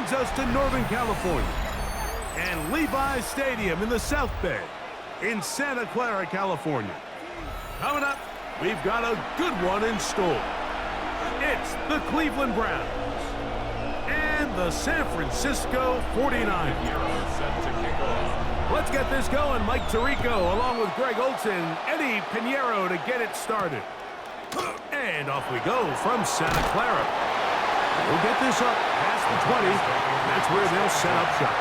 brings us to Northern California and Levi's Stadium in the South Bay in Santa Clara, California. Coming up, we've got a good one in store. It's the Cleveland Browns and the San Francisco 49ers. Let's get this going. Mike Tirico along with Greg Olson, Eddie Pinheiro to get it started. And off we go from Santa Clara. We'll get this up past the 20. That's where they'll set up shop.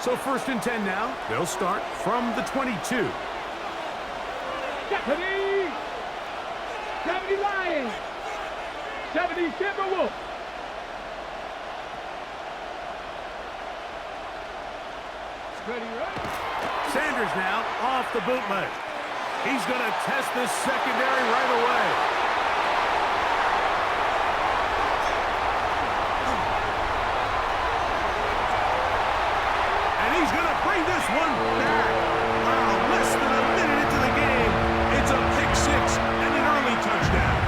So 1st and 10 now. They'll start from the 22. 70 Lions. 70 Timberwolves. Sanders now off the bootleg. He's going to test this secondary right away. And he's going to bring this one back. Wow, less than a minute into the game. It's a pick six and an early touchdown.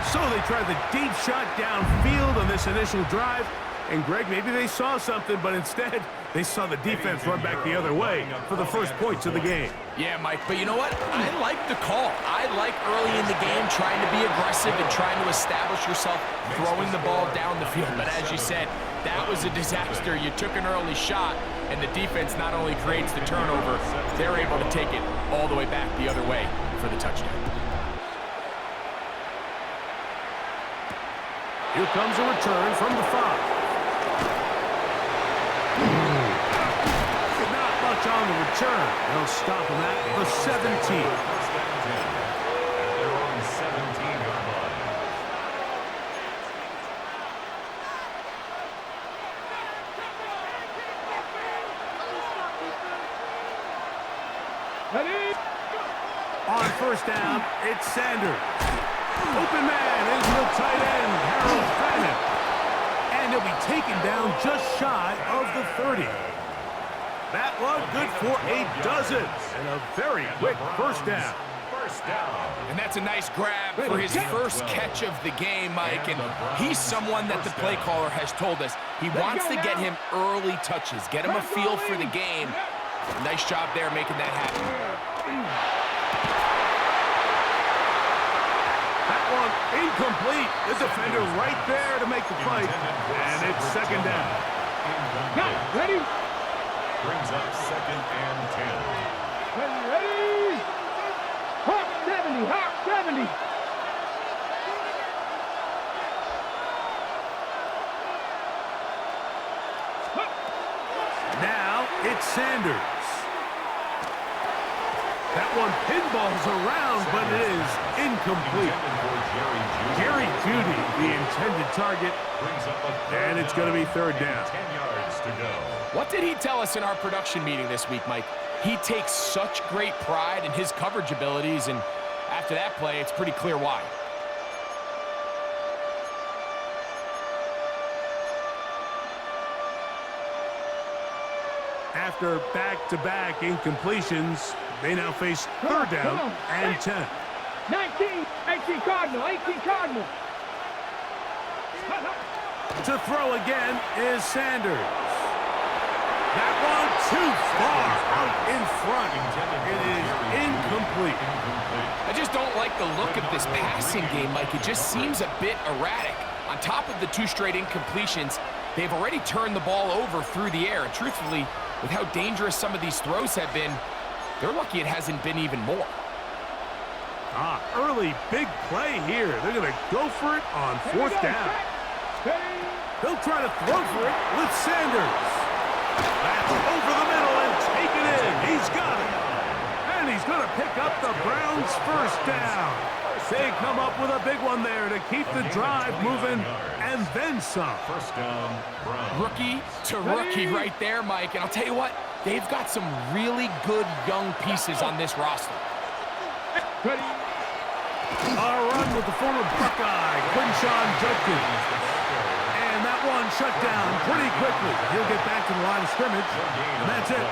So they tried the deep shot downfield on this initial drive. And, Greg, maybe they saw something, but instead they saw the defense run back the other way for the first points of the game. Yeah, Mike, but you know what? I like the call. I like early in the game trying to be aggressive and trying to establish yourself throwing the ball down the field. But as you said, that was a disaster. You took an early shot, and the defense not only creates the turnover, they're able to take it all the way back the other way for the touchdown. Here comes a return from the 5. Not much on the return. They'll stop him at the 17. On 1st down, it's Sanders. Open man is the tight end, Harold Fannin. And he'll be taken down just shy of the 30. That one good for a dozen. And a very quick 1st down. And that's a nice grab for his first catch of the game, Mike. And he's someone that the play caller has told us he wants to get him early touches, get him a feel for the game. Nice job there making that happen. That one incomplete. The defender right there to make the fight. And it's 2nd down. Ready? Brings up 2nd and 10. Ready? Hawk 70, Hawk 70. Now it's Sanders. That one pinballs around, but it is incomplete. Jerry Jeudy, the intended target, and it's going to be 3rd down. 10 yards to go. What did he tell us in our production meeting this week, Mike? He takes such great pride in his coverage abilities, and after that play, it's pretty clear why. After back-to-back incompletions, they now face 3rd down and 10. 18 Cardinal, 18 Cardinal. To throw again is Sanders. That one too far out in front. It is incomplete. I just don't like the look of this passing game, Mike. It just seems a bit erratic. On top of the 2 straight incompletions, they've already turned the ball over through the air. And truthfully, with how dangerous some of these throws have been, they're lucky it hasn't been even more. Early big play here. They're going to go for it on 4th down. They'll try to throw for it with Sanders. That's over the middle and taken in. He's got it. And he's going to pick up the Browns' 1st down. They come up with a big one there to keep the drive moving and then some. 1st down, Browns. Rookie to rookie right there, Mike. And I'll tell you what, they've got some really good young pieces on this roster. Ready? A run with the former Buckeye, Quinshawn Judkins. And that one shut down pretty quickly. He'll get back to the line of scrimmage, and that's it.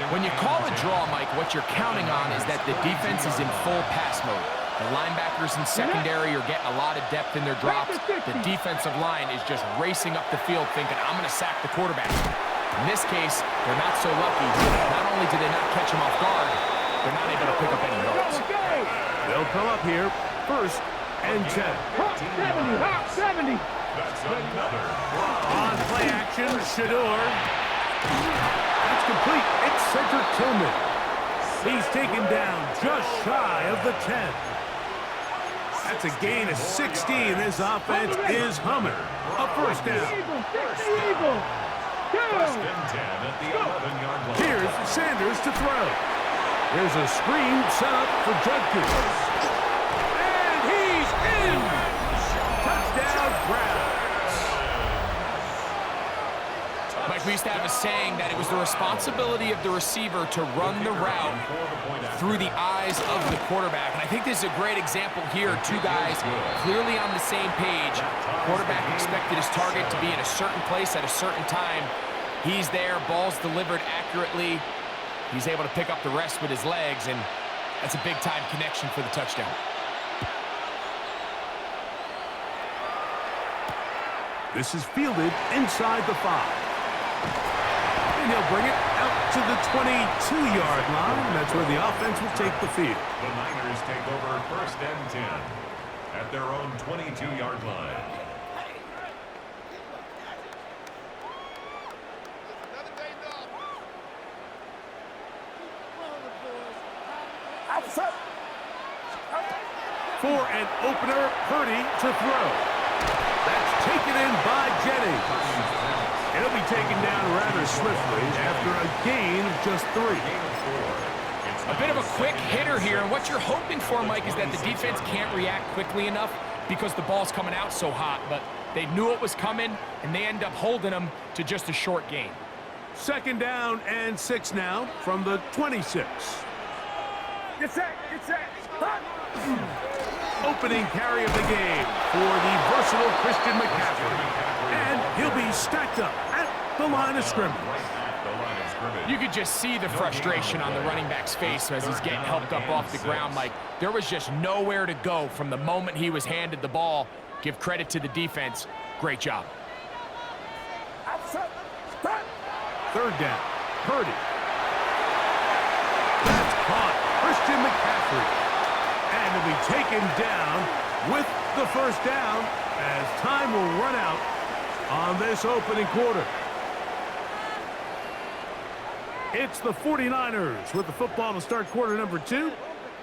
When you call a draw, Mike, what you're counting on is that the defense is in full pass mode. The linebackers and secondary are getting a lot of depth in their drops. The defensive line is just racing up the field thinking, I'm going to sack the quarterback. In this case, they're not so lucky. Not only did they not catch him off guard, they're not able to pick up any yards. They'll come up here, 1st and 10. Hawk 70, Hawk 70. That's another. On play action, Shador. That's complete. It's Cedric Tillman. He's taken down just shy of the 10. That's a gain of 16. This offense is humming. A 1st down. Eagle. First and 10 at the 11-yard line. Here's Sanders to throw. There's a screen set up for Judkins. And he's in! Touchdown, Browns. Mike, we used to have a saying that it was the responsibility of the receiver to run the route through the eyes of the quarterback. And I think this is a great example here. Two guys clearly on the same page. Quarterback expected his target to be in a certain place at a certain time. He's there, ball's delivered accurately. He's able to pick up the rest with his legs, and that's a big-time connection for the touchdown. This is fielded inside the 5. And he'll bring it out to the 22-yard line. That's where the offense will take the field. The Niners take over 1st and 10 at their own 22-yard line. For an opener, Purdy to throw. That's taken in by Jennings. It'll be taken down rather swiftly after a gain of just 3. A bit of a quick hitter here, and what you're hoping for, Mike, is that the defense can't react quickly enough because the ball's coming out so hot, but they knew it was coming, and they end up holding them to just a short gain. 2nd down and 6 now from the 26. Get set. Opening carry of the game for the versatile Christian McCaffrey. And he'll be stacked up at the line of scrimmage. You could just see the frustration on the running back's face as he's getting helped up off the ground, Mike. There was just nowhere to go from the moment he was handed the ball. Give credit to the defense. Great job. 3rd down. Purdy. That's caught. Christian McCaffrey. And he'll be taken down with the 1st down as time will run out on this opening quarter. It's the 49ers with the football to start quarter number 2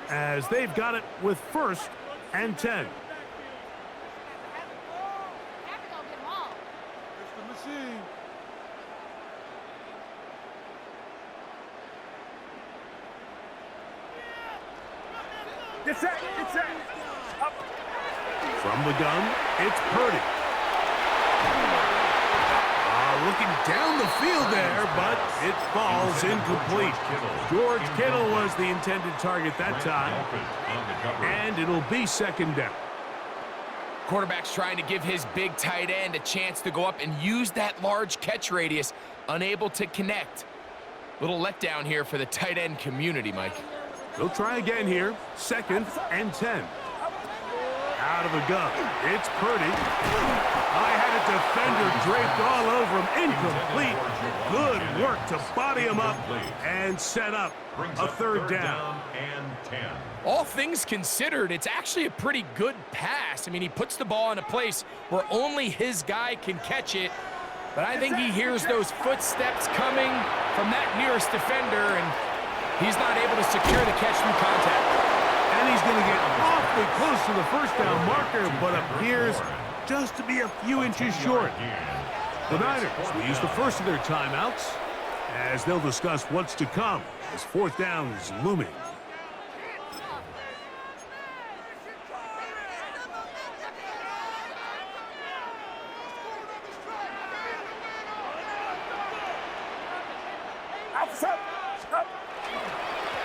as they've got it with 1st and 10. Get set. Up. From the gun, it's Purdy. Looking down the field there, but it falls incomplete. George Kittle was the intended target that time, and it'll be 2nd down. Quarterback's trying to give his big tight end a chance to go up and use that large catch radius, unable to connect. Little letdown here for the tight end community, Mike. They'll try again here, 2nd and 10. Out of the gun, it's Purdy. I had a defender draped all over him, incomplete. Good work to body him up and set up a 3rd down. And 10. All things considered, it's actually a pretty good pass. I mean, he puts the ball in a place where only his guy can catch it. But I think he hears those footsteps coming from that nearest defender, and he's not able to secure the catch through contact. And he's going to get awfully close to the 1st down marker, but appears just to be a few inches short. The Niners will use the first of their timeouts as they'll discuss what's to come as 4th down is looming.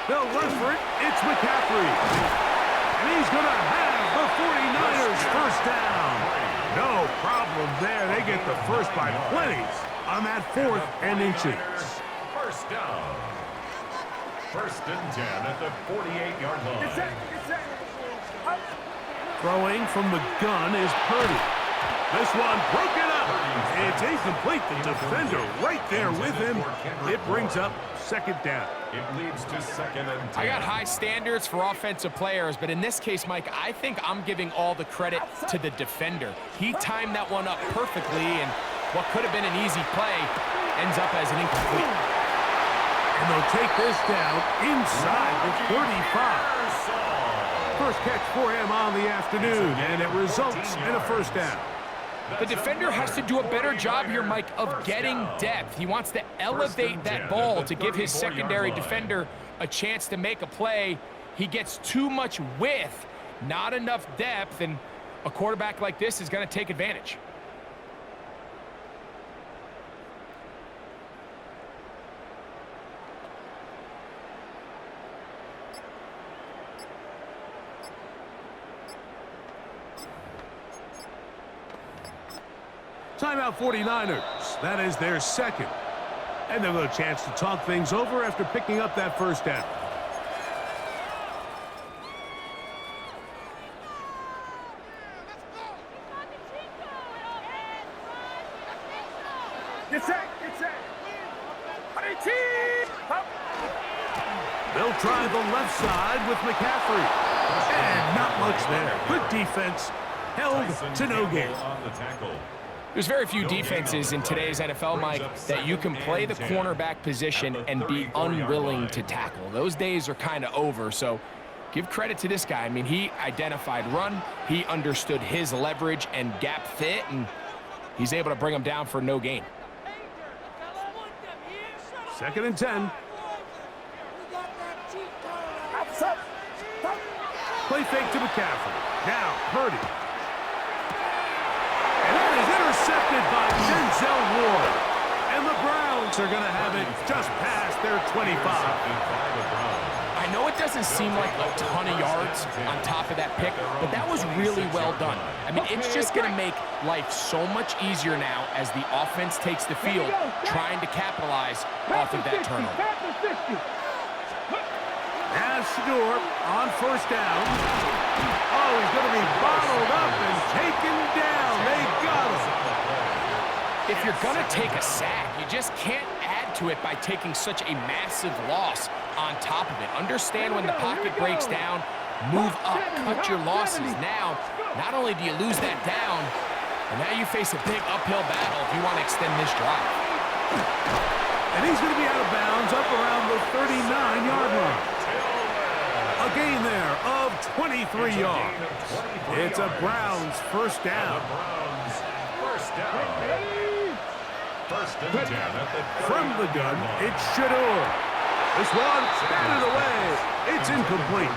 They'll run for it. It's McCaffrey. And he's going to have the 49ers 1st down. No problem there. They get the first by plenty on that 4th and inches. 1st First down. First and 10 at the 48-yard line. Get set. Get set. Up. Throwing from the gun is Purdy. This one broken up. It's incomplete. The defender right there with him. It brings up second down. It leads to second and 10. I got high standards for offensive players, but in this case, Mike, I think I'm giving all the credit to the defender. He timed that one up perfectly, and what could have been an easy play ends up as an incomplete. And they'll take this down inside the 35. First catch for him on the afternoon, and it results in a first down. The defender has to do a better job here, Mike, of getting depth. He wants to elevate that ball to give his secondary defender a chance to make a play. He gets too much width, not enough depth, and a quarterback like this is going to take advantage. Timeout 49ers. That is their second. And they'll get a chance to talk things over after picking up that first down. Get set. Get set. Up. They'll try the left side with McCaffrey. And not much there. Good defense. Held to no gain. On the tackle. There's very few defenses in today's NFL, Mike, that you can play the cornerback position and be unwilling to tackle. Those days are kind of over, so give credit to this guy. I mean, he identified run, he understood his leverage and gap fit, and he's able to bring him down for no gain. Second and 10. Play fake to McCaffrey. Now, Purdy. And that is intercepted by Denzel Ward. And the Browns are going to have it just past their 25. I know it doesn't seem like a ton of yards on top of that pick, but that was really well done. I mean, it's just going to make life so much easier now as the offense takes the field, trying to capitalize off of that turnover. As Shador on first down. Oh, he's going to be bottled up and taken down. They got him. If you're going to take a sack, you just can't add to it by taking such a massive loss on top of it. Understand when the pocket breaks down, move up, cut your losses. Now, not only do you lose that down, but now you face a big uphill battle if you want to extend this drive. And he's going to be out of bounds up around the 39-yard line. A gain there of 23 yards. It's a Browns first down. First and 10 at the From the gun, it's Shador. This one batted away. It's incomplete.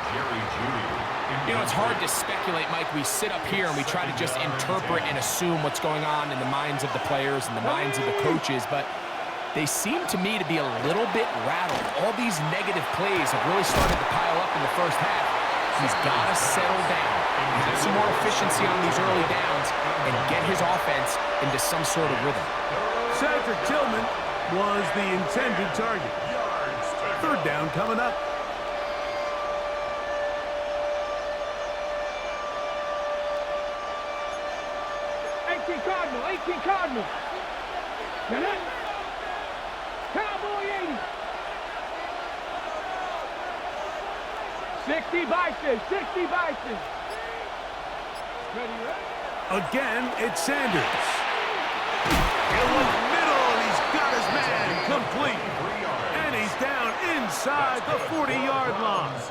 You know, it's hard to speculate, Mike. We sit up here and we try to just interpret and assume what's going on in the minds of the players and the minds of the coaches, but they seem to me to be a little bit rattled. All these negative plays have really started to pile up in the first half. He's got to settle down, have some more efficiency on these early downs, and get his offense into some sort of rhythm. Cedric Tillman was the intended target. Third down coming up. Cardinal. Cowboy 80. 60 Bison. 60 Bison. Ready, right? Again, it's Sanders. In the middle, and he's got his man complete. And he's down inside the 40-yard line.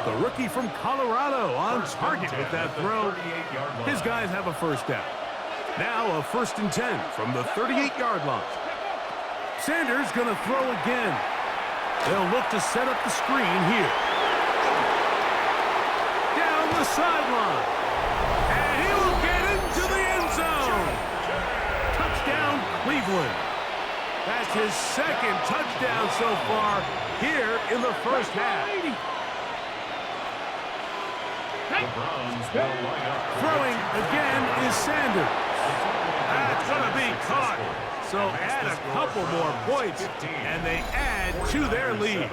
The rookie from Colorado on target with that throw. His guys have a first down. Now a first and 10 from the 38-yard line. Sanders going to throw again. They'll look to set up the screen here. Down the sideline. And he will get into the end zone. Touchdown, Cleveland. That's his second touchdown so far here in the first half. Throwing again is Sanders. That's going to be caught. also add a couple more points, and they add to their lead.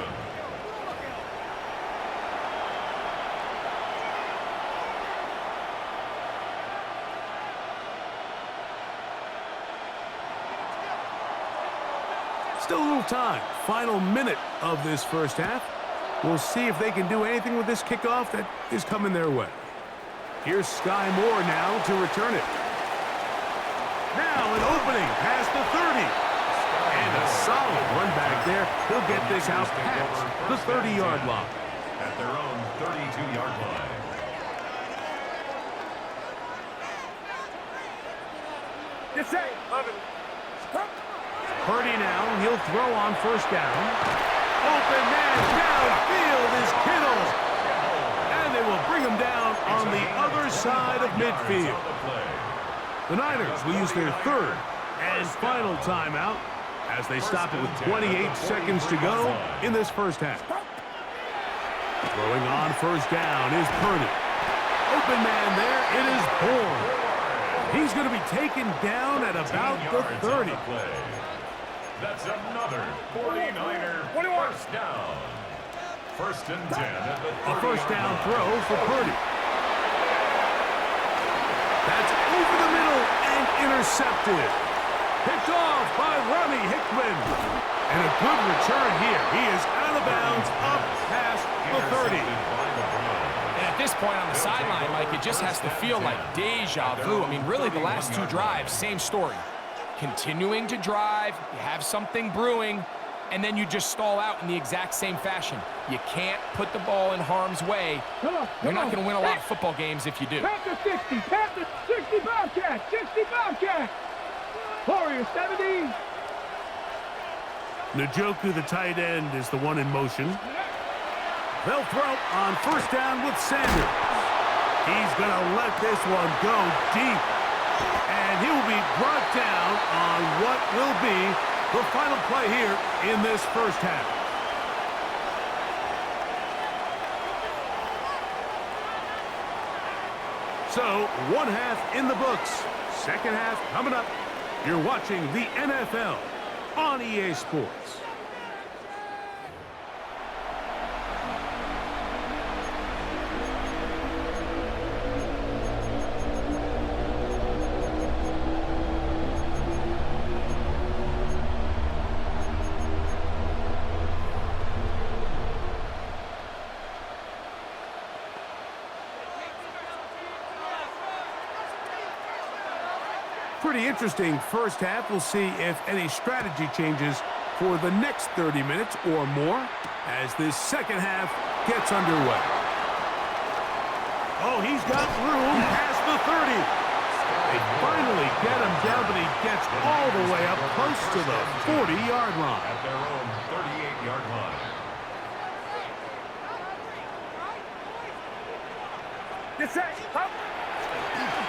Still a little time. Final minute of this first half. We'll see if they can do anything with this kickoff that is coming their way. Here's Sky Moore now to return it. Now an opening past the 30. And a solid run back there. He'll get this out past the 30-yard line. At their own 32-yard line. Purdy now, he'll throw on first down. Open man downfield is Kittle. And they will bring him down on the other side of midfield. The Niners will use their third and final timeout as they stop it with 28 seconds to go in this first half. Throwing on first down is Purdy. Open man there, it is Bourne. He's going to be taken down at about the 30. That's another 49er first down. First and 10 at the 30. A first down throw for Purdy. That's over the middle and intercepted. Picked off by Ronnie Hickman. And a good return here. He is out of bounds up past the 30. And at this point on the sideline, Mike, it just has to feel like deja vu. I mean, really, the last two drives, same story. Continuing to drive, you have something brewing, and then you just stall out in the exact same fashion. You can't put the ball in harm's way. You're not going to win a lot of football games if you do. Panther 60, Panther 60 Bobcat, 60 Bobcat. Warrior 70. Njoku, the tight end, is the one in motion. They'll throw on first down with Sanders. He's going to let this one go deep. And he will be brought down on what will be the final play here in this first half. So, one half in the books. Second half coming up. You're watching the NFL on EA Sports. Pretty interesting first half. We'll see if any strategy changes for the next 30 minutes or more as this second half gets underway. Oh, he's got room past the 30. They finally get him down, but he gets all the way up close to the 40-yard line. At their own 38-yard line.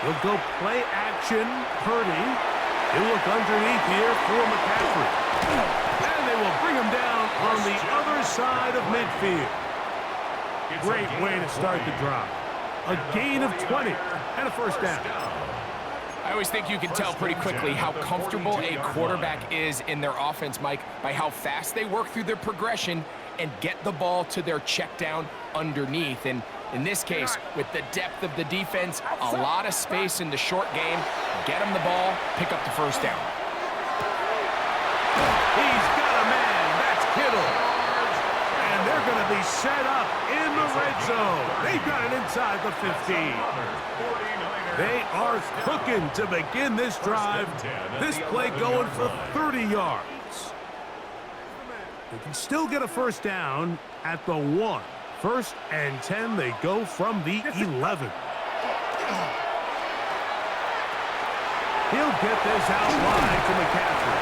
He'll go play action. Purdy. He'll look underneath here for McCaffrey. And they will bring him down on the other side of midfield. Great way to start the drive. A gain of 20 and a first down. I always think you can tell pretty quickly how comfortable a quarterback is in their offense, Mike, by how fast they work through their progression and get the ball to their check down underneath. And in this case, with the depth of the defense, a lot of space in the short game, get them the ball, pick up the first down. He's got a man. That's Kittle. And they're going to be set up in the red zone. They've got it inside the 15. They are cooking to begin this drive. This play going for 30 yards. They can still get a first down at the 1. First and 10, they go from the 11. He'll get this out wide to McCaffrey.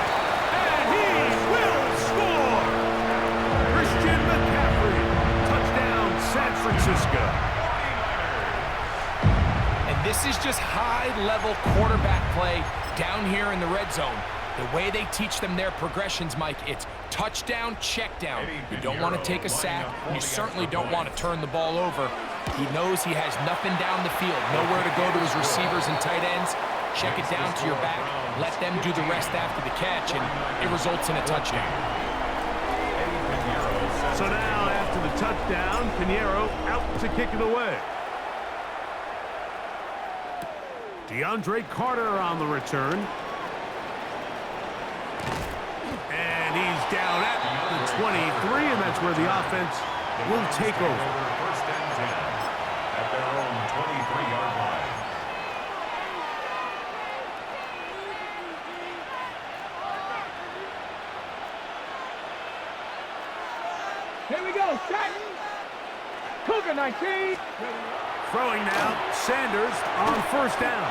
And he will score! Christian McCaffrey. Touchdown, San Francisco. And this is just high-level quarterback play down here in the red zone. The way they teach them their progressions, Mike, it's touchdown, check down. You don't want to take a sack, and you certainly don't want to turn the ball over. He knows he has nothing down the field, nowhere to go to his receivers and tight ends. check it down to your back, let them do the rest after the catch, and it results in a touchdown. So now, after the touchdown, Pinheiro out to kick it away. DeAndre Carter on the return. And he's down at the 23, and that's where the offense will take over. First and 10 at their own 23-yard line. Here we go, set. Cougar 19. Throwing now, Sanders on first down.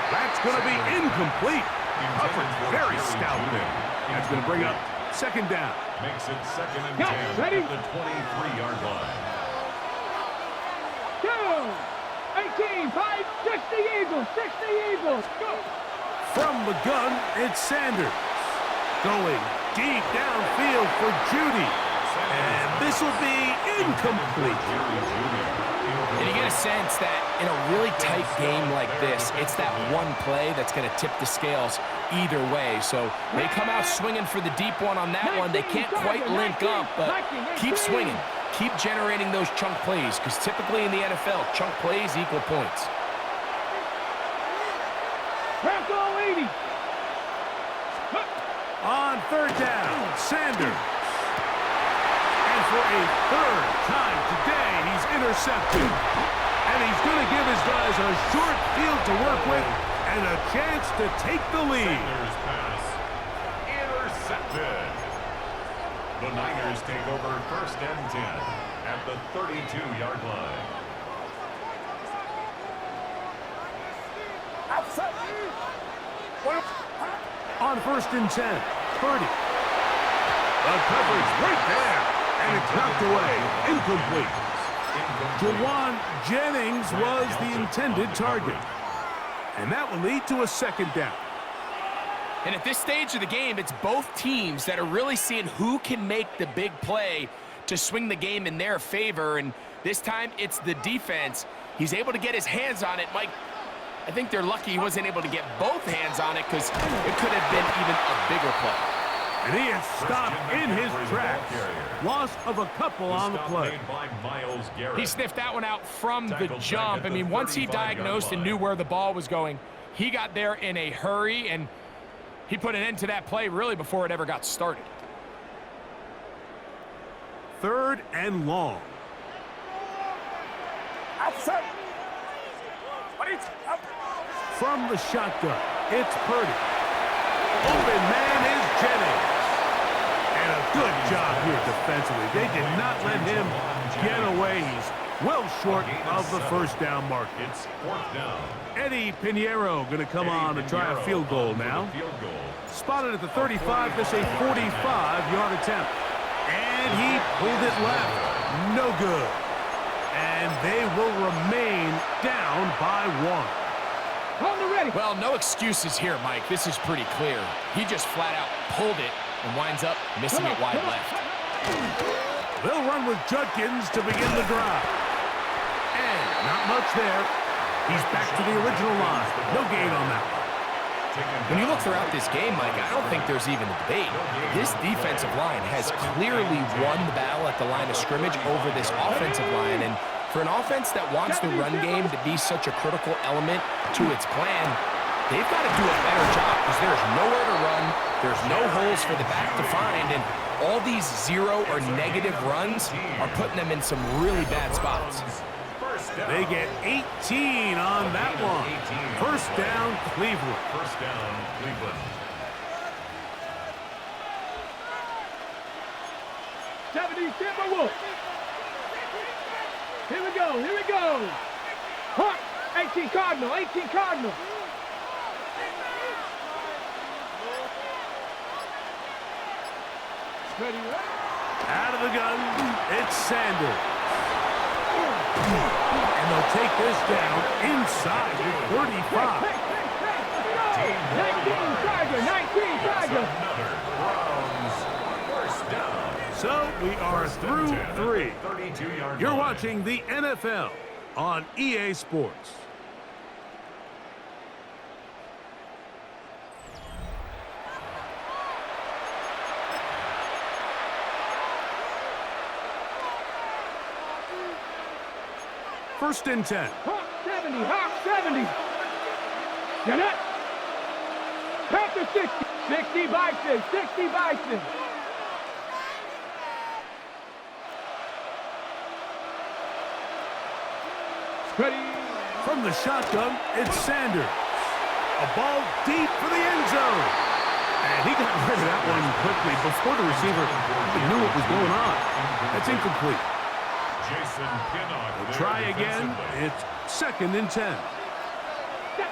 That's going to be incomplete. Coverage very stout there. That's going to bring up second down. Makes it second and 10 ready? at the 23-yard line. 2, 18, 5, 60 Eagles, 60 Eagles. Go. From the gun, it's Sanders. Going deep downfield for Judy. And this will be incomplete. And you get a sense that in a really tight game like this, it's that one play that's going to tip the scales either way. So they come out swinging for the deep one on that one. They can't quite link up, but keep swinging. Keep generating those chunk plays, because typically in the NFL, chunk plays equal points. Ramco 80. On third down, Sanders. And for a third time today, he's intercepted. And he's going to give his guys a short field to work with and a chance to take the lead. Sanders pass intercepted. The Niners take over first and 10 at the 32-yard line. On first and 10, Purdy. The coverage right there. And it's knocked away. Incomplete. Jawan Jennings was the intended target. And that will lead to a second down. And at this stage of the game, it's both teams that are really seeing who can make the big play to swing the game in their favor. And this time, it's the defense. He's able to get his hands on it. Mike, I think they're lucky he wasn't able to get both hands on it, because it could have been even a bigger play. And he is stopped in his tracks. Loss of a couple on the play. He sniffed that one out from the jump. I mean, once he diagnosed and knew where the ball was going, he got there in a hurry, and he put an end to that play really before it ever got started. Third and long. From the shotgun, it's Purdy. Open man is Jennings. And a good job here defensively. They did not let him get away. He's well short of the first down marker. It's fourth down. Eddie Pinheiro going to come on to try a field goal now. Spotted at the 35, this a 45-yard attempt. And he pulled it left. No good. And they will remain down by one. On the ready. Well, no excuses here, Mike. This is pretty clear. He just flat out pulled it and winds up missing it wide left. They'll run with Judkins to begin the drive. And not much there. He's back to the original line. No gain on that one. When you look throughout this game, Mike, I don't think there's even a debate. This defensive line has clearly won the battle at the line of scrimmage over this offensive line. And for an offense that wants the run game to be such a critical element to its plan, they've got to do a better job, because there's nowhere to run, there's no holes for the back to find, and all these zero or negative runs are putting them in some really bad spots. They get 18 on that one. First down, Cleveland. First down, Cleveland. 70 Timberwolves. Here we go, here we go. Hawk, 18 Cardinal, 18 Cardinal. Ready, Out of the gun, it's Sanders. And they'll take this down inside the 35. 19 Tiger, 19 Tiger. Another Browns first down. So we are through three. 32-yard You're line. watching the NFL on EA Sports. First and 10. Hawk 70, Hawk 70. Jeanette. Panther 60. 60 Bison, 60 Bison. Ready. From the shotgun, it's Sanders. A ball deep for the end zone. And he got rid of that one quickly before the receiver even knew what was going on. That's incomplete. Jason Pinnock. We'll try again. It's second and 10.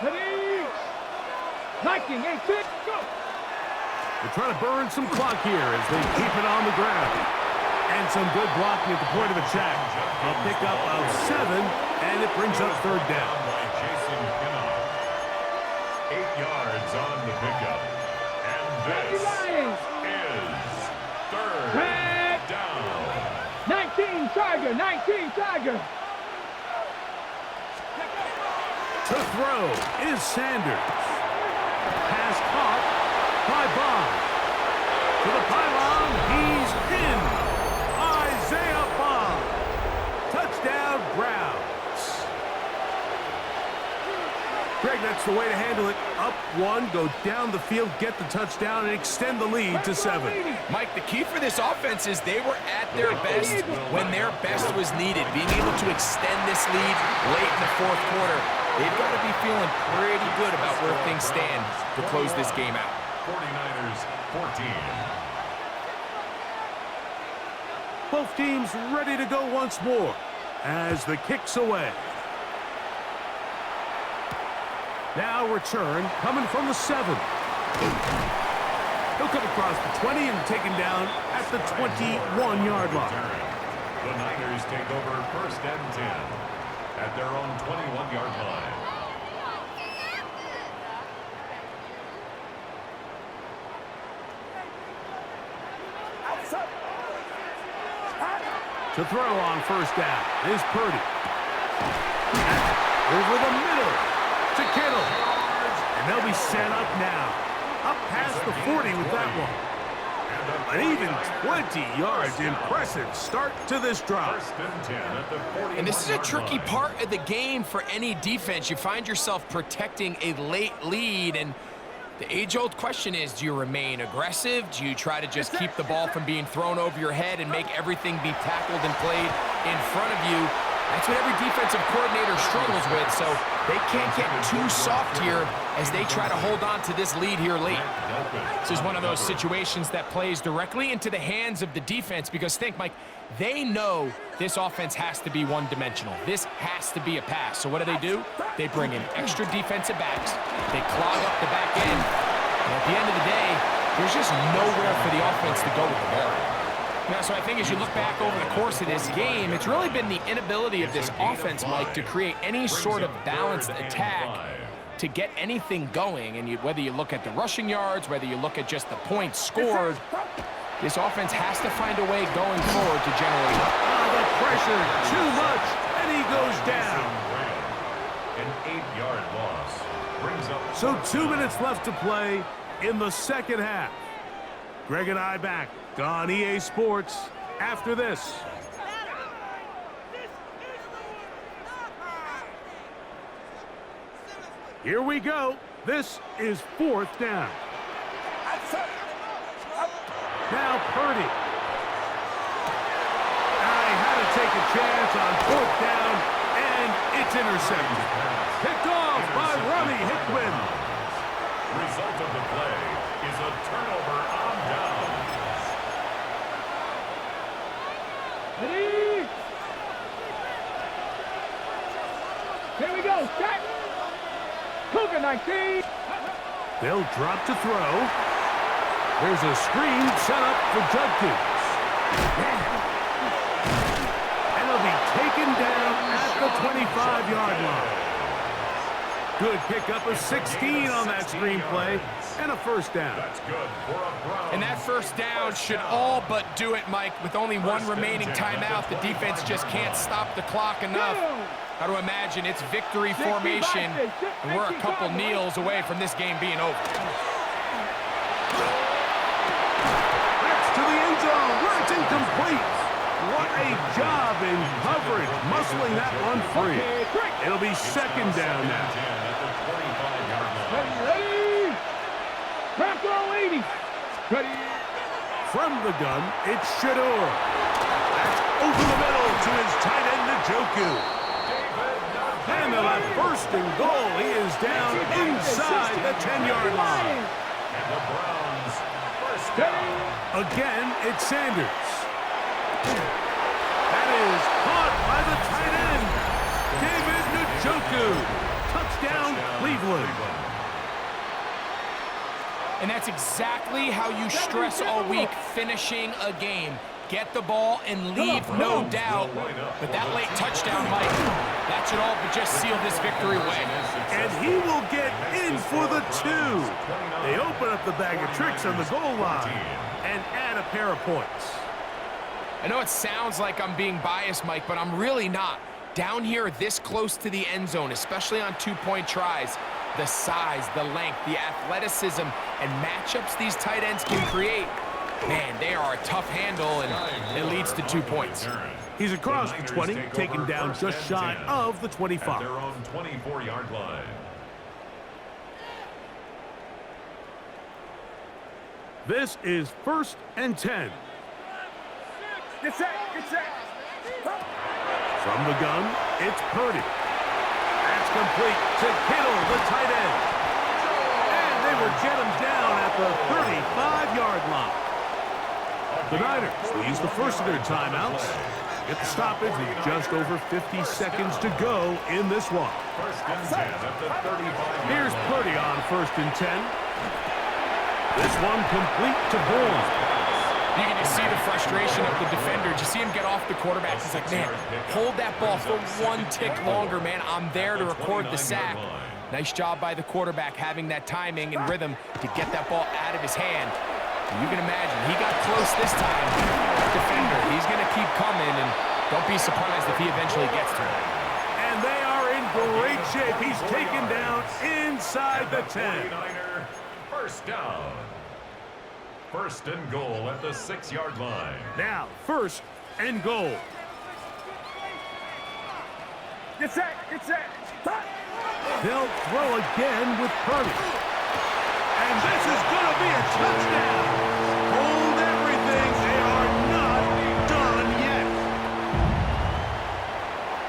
Ready. Viking, 8-6, go. They're trying to burn some clock here as they keep it on the ground. And some good blocking at the point of attack. A pickup of 7, and it brings up third down. By Jason Pinnock. 8 yards on the pickup. And this is third down. 19 Tiger, 19 Tiger. To throw is Sanders. Pass caught by Bond. To the pylon, he's in. Isaiah Bond. Touchdown, Browns. Greg, that's the way to handle it. Up 1, go down the field, get the touchdown, and extend the lead to 7. Mike, the key for this offense is they were at their best when their best was needed. Being able to extend this lead late in the fourth quarter, they've got to be feeling pretty good about where things stand to close this game out. 49ers 14. Both teams ready to go once more as the kick's away. Now return coming from the 7. He'll come across the 20 and taken down at the 21-yard line. The Niners take over first and 10 at their own 21-yard line. To throw on first down is Purdy. Over the middle to Kittle. And they'll be set up now. Up past the 40 with that one. An even 20 yards. Impressive start to this drive. First and 10 at the 40. And this is a tricky part of the game for any defense. You find yourself protecting a late lead, and the age-old question is, do you remain aggressive? Do you try to just keep the ball from being thrown over your head and make everything be tackled and played in front of you? That's what every defensive coordinator struggles with, so they can't get too soft here as they try to hold on to this lead here late. This is one of those situations that plays directly into the hands of the defense because think, Mike, they know this offense has to be one-dimensional. This has to be a pass. So what do? They bring in extra defensive backs. They clog up the back end. And at the end of the day, there's just nowhere for the offense to go with the ball. Now, so I think as you look back over the course of this game, it's really been the inability of this offense, Mike, to create any sort of balanced attack to get anything going. And whether you look at the rushing yards, whether you look at just the points scored, this offense has to find a way going forward to generate. The pressure, too much, and he goes down. An 8-yard loss brings up. So 2 minutes left to play in the second half. Greg and I back on EA Sports after this. Here we go. This is fourth down. Now Purdy. I had to take a chance on fourth down, and it's intercepted. Picked off by Ronnie Hickman. Result of the play is a turnover on downs. Ready? Here we go, set. Cougar 19. They'll drop to throw. There's a screen set up for Judkins. And he'll be taken down at the 25-yard line. Good pickup of 16 on that screen play and a first down. That's good for a Brown. And that first down should all but do it, Mike. With only one remaining timeout, the defense just can't stop the clock enough. How to imagine it's victory formation, and we're a couple kneels away from this game being over. That's to the end zone where it's incomplete. What a job in coverage. coverage, muscling that one free. It'll be second down now. Ready? Back row 80. Ready? From the gun, it's Shador. That's over the middle to his tight end, Njoku. And they'll have first and goal. He is down inside the 10-yard line. And the Browns first down. Again, it's Sanders. That is caught by the tight end, David Njoku. Touchdown, Cleveland. And that's exactly how you stress all week finishing a game. Get the ball and leave, no doubt. But that late touchdown, Mike, that should all but just seal this victory away. And he will get in for the 2. They open up the bag of tricks on the goal line and add a pair of points. I know it sounds like I'm being biased, Mike, but I'm really not. Down here this close to the end zone, especially on two-point tries, the size, the length, the athleticism, and matchups these tight ends can create, man, they are a tough handle, and it leads to 2 points. He's across the 20, taken down just shy of the 25. At their own 24-yard line. This is first and 10. Get set. From the gun, it's Purdy. That's complete to Kittle, the tight end. And they will get him down at the 35-yard line. The Niners will use the first of their timeouts. Get the stoppage with just over 50 seconds to go in this one. First and 10 at the 35-yard Here's line. Purdy on first and 10. This one complete to Bourne. You can just see the frustration of the defender. Did you see him get off the quarterback? He's like, man, hold that ball for one tick longer, man. I'm there to record the sack. Nice job by the quarterback having that timing and rhythm to get that ball out of his hand. And you can imagine, he got close this time. Defender, he's going to keep coming, and don't be surprised if he eventually gets to him. And they are in great shape. He's taken down inside the 10. 49er, first down. First and goal at the 6-yard line. Now, first and goal. Get set. They'll throw again with Purdy. And this is going to be a touchdown. Hold everything. They are not done yet.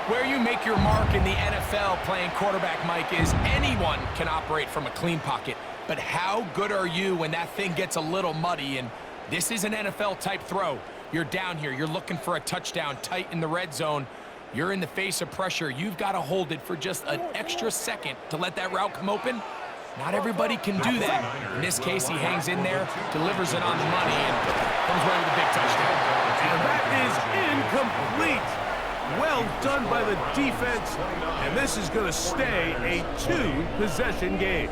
Where you make your mark in the NFL playing quarterback, Mike, is anyone can operate from a clean pocket. But how good are you when that thing gets a little muddy? And this is an NFL-type throw. You're down here. You're looking for a touchdown tight in the red zone. You're in the face of pressure. You've got to hold it for just an extra second to let that route come open. Not everybody can do that. In this case, he hangs in there, delivers it on the money, and comes away with a big touchdown. And that is incomplete. Well done by the defense. And this is going to stay a 2-possession game.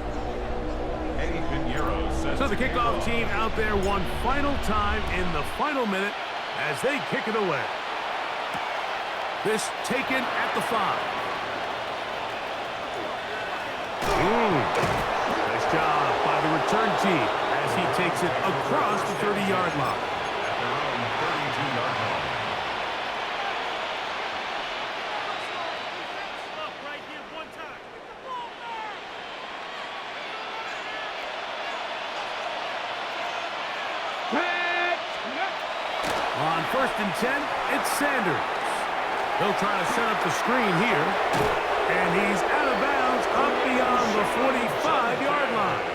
So the kickoff team out there one final time in the final minute as they kick it away. This taken at the 5. Nice job by the return team as he takes it across the 30-yard line. At their own 32-yard line. On first and 10, it's Sanders. They'll try to set up the screen here. And he's out of bounds up beyond the 45-yard line.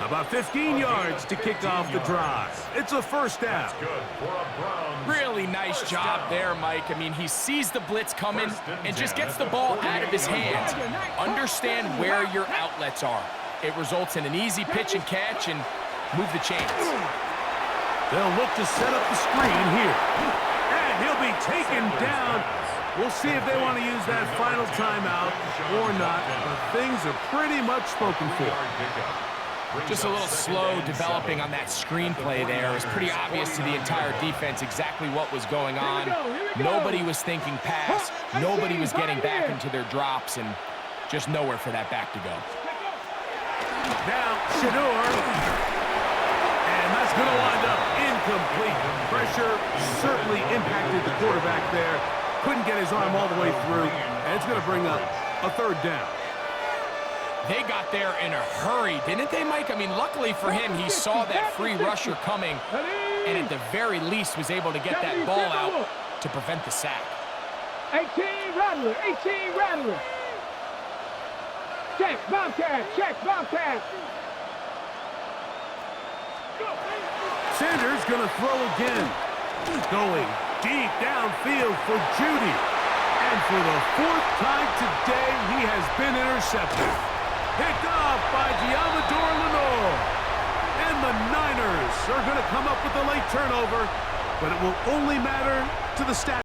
About 15 yards to kick off the drive. It's a first down. Good for a Browns. Really nice job there, Mike. I mean, he sees the blitz coming and just gets the ball out of his hands. Understand where your outlets are. It results in an easy pitch and catch and move the chains. They'll look to set up the screen here. And he'll be taken down. We'll see if they want to use that final timeout or not. But things are pretty much spoken for. Just a little slow developing on that screenplay there. It was pretty obvious to the entire defense exactly what was going on. Nobody was thinking pass. Nobody was getting back into their drops, and just nowhere for that back to go. Now, Shador. And that's going to wind up incomplete. Pressure certainly impacted the quarterback there. couldn't get his arm all the way through, and it's going to bring up a third down. They got there in a hurry, didn't they, Mike? I mean, luckily for him, he saw that free rusher coming, and at the very least was able to get that ball out to prevent the sack. 18 Rattler, 18 Rattler. Check, Bobcat, check, Bobcat. Sanders going to throw again. Going deep downfield for Judy. And for the fourth time today, he has been intercepted. Picked off by Diamador Lenore. And the Niners are going to come up with a late turnover, but it will only matter to the stat.